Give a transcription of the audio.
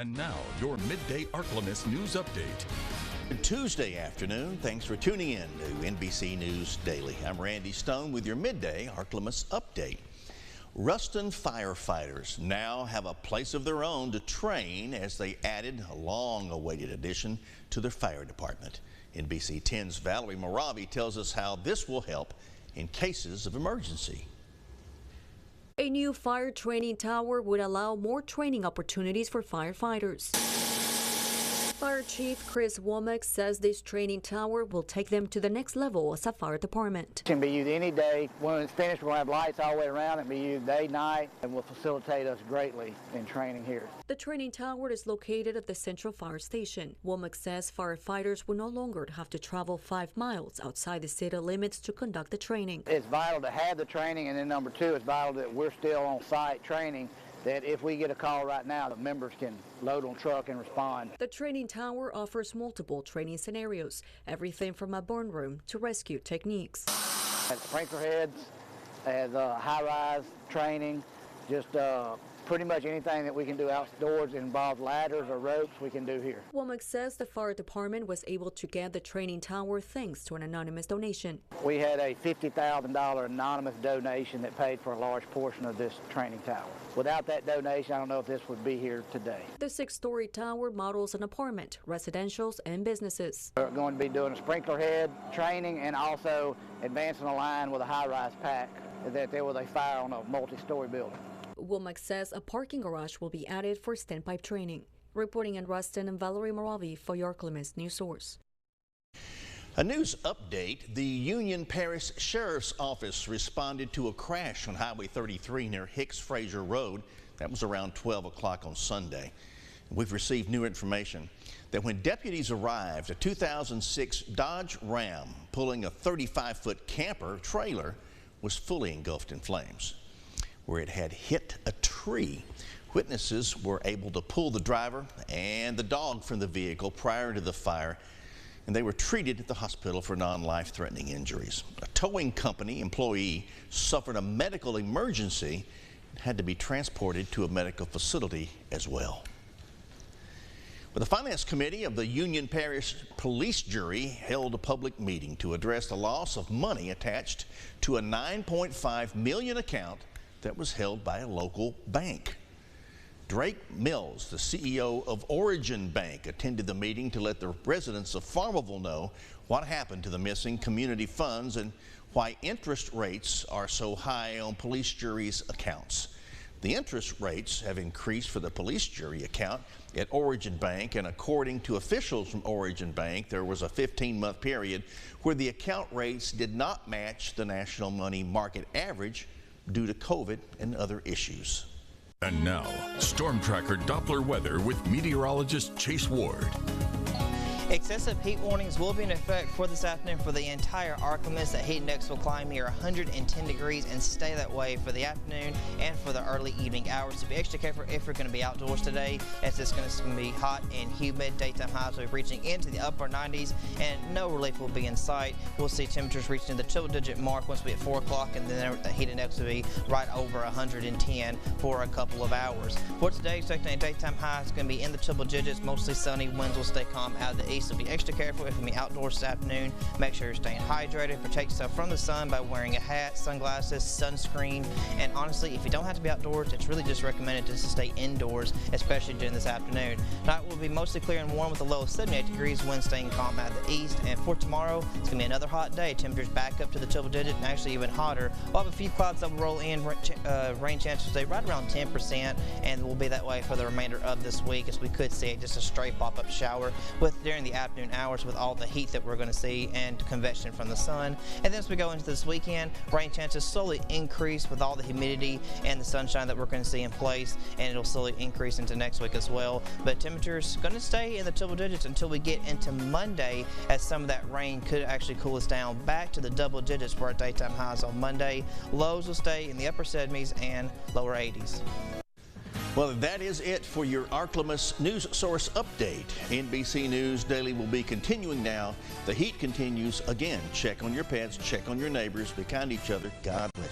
And now, your Midday Ark-La-Miss news update. Tuesday afternoon. Thanks for tuning in to NBC News Daily. I'm Randy Stone with your Midday Ark-La-Miss update. Ruston firefighters now have a place of their own to train as they added a long-awaited addition to their fire department. NBC 10's Valerie Moravi tells us how this will help in cases of emergency. A new fire training tower would allow more training opportunities for firefighters. Fire Chief Chris Womack says this training tower will take them to the next level as a fire department. It can be used any day. When it's finished, we'll have lights all the way around. It can be used day, night, and will facilitate us greatly in training here. The training tower is located at the Central Fire Station. Womack says firefighters will no longer have to travel 5 miles outside the city limits to conduct the training. It's vital to have the training, and then number two, it's vital that we're still on site training, that if we get a call right now, the members can load on truck and respond. The training tower offers multiple training scenarios, everything from a burn room to rescue techniques. Has sprinkler heads, has high-rise training, just pretty much anything that we can do outdoors that involves ladders or ropes we can do here. Womack says the fire department was able to get the training tower thanks to an anonymous donation. We had a $50,000 anonymous donation that paid for a large portion of this training tower. Without that donation, I don't know if this would be here today. The 6-story tower models an apartment, residentials, and businesses. We're going to be doing a sprinkler head training and also advancing a line with a high-rise pack that there was a fire on a multi-story building. Womack says a parking garage will be added for standpipe training. Reporting in Ruston, and Valerie Moravi for your Ark-La-Miss News Source. A news update. The Union Parish Sheriff's Office responded to a crash on Highway 33 near Hicks-Fraser Road. That was around 12 o'clock on Sunday. We've received new information that when deputies arrived, a 2006 Dodge Ram pulling a 35-foot camper trailer was fully engulfed in flames, where it had hit a tree. Witnesses were able to pull the driver and the dog from the vehicle prior to the fire, and they were treated at the hospital for non-life-threatening injuries. A towing company employee suffered a medical emergency and had to be transported to a medical facility as well. Well, the Finance Committee of the Union Parish Police Jury held a public meeting to address the loss of money attached to a $9.5 million account that was held by a local bank. Drake Mills, the CEO of Origin Bank, attended the meeting to let the residents of Farmerville know what happened to the missing community funds and why interest rates are so high on police jury's accounts. The interest rates have increased for the police jury account at Origin Bank, and according to officials from Origin Bank, there was a 15-month period where the account rates did not match the national money market average due to COVID and other issues. And now, Storm Tracker Doppler weather with meteorologist Chase Ward. Excessive heat warnings will be in effect for this afternoon for the entire Ark-La-Miss. The heat index will climb near 110 degrees and stay that way for the afternoon and for the early evening hours. So be extra careful if you're going to be outdoors today, as it's going to be hot and humid. Daytime highs will be reaching into the upper 90s, and no relief will be in sight. We'll see temperatures reaching the triple-digit mark once we hit 4 o'clock, and then the heat index will be right over 110 for a couple of hours. For today, expecting a daytime high is going to be in the triple digits, mostly sunny. Winds will stay calm out of the east. So be extra careful if you're going to be outdoors this afternoon. Make sure you're staying hydrated. Protect yourself from the sun by wearing a hat, sunglasses, sunscreen. And honestly, if you don't have to be outdoors, it's really just recommended just to stay indoors, especially during this afternoon. Tonight will be mostly clear and warm with a low of 78 degrees. Winds staying calm out of the east. And for tomorrow, it's going to be another hot day. Temperatures back up to the triple digit and actually even hotter. We'll have a few clouds that will roll in. Rain chances stay right around 10%, and will be that way for the remainder of this week, as we could see just a stray pop-up shower during the afternoon hours with all the heat that we're going to see and convection from the sun. And then as we go into this weekend, rain chances slowly increase with all the humidity and the sunshine that we're going to see in place, and it'll slowly increase into next week as well. But temperatures going to stay in the triple digits until we get into Monday, as some of that rain could actually cool us down back to the double digits for our daytime highs on Monday. Lows will stay in the upper 70s and lower 80s. Well, that is it for your Ark-La-Miss News Source update. NBC News Daily will be continuing now. The heat continues. Again, check on your pets, check on your neighbors, be kind to each other. God bless you.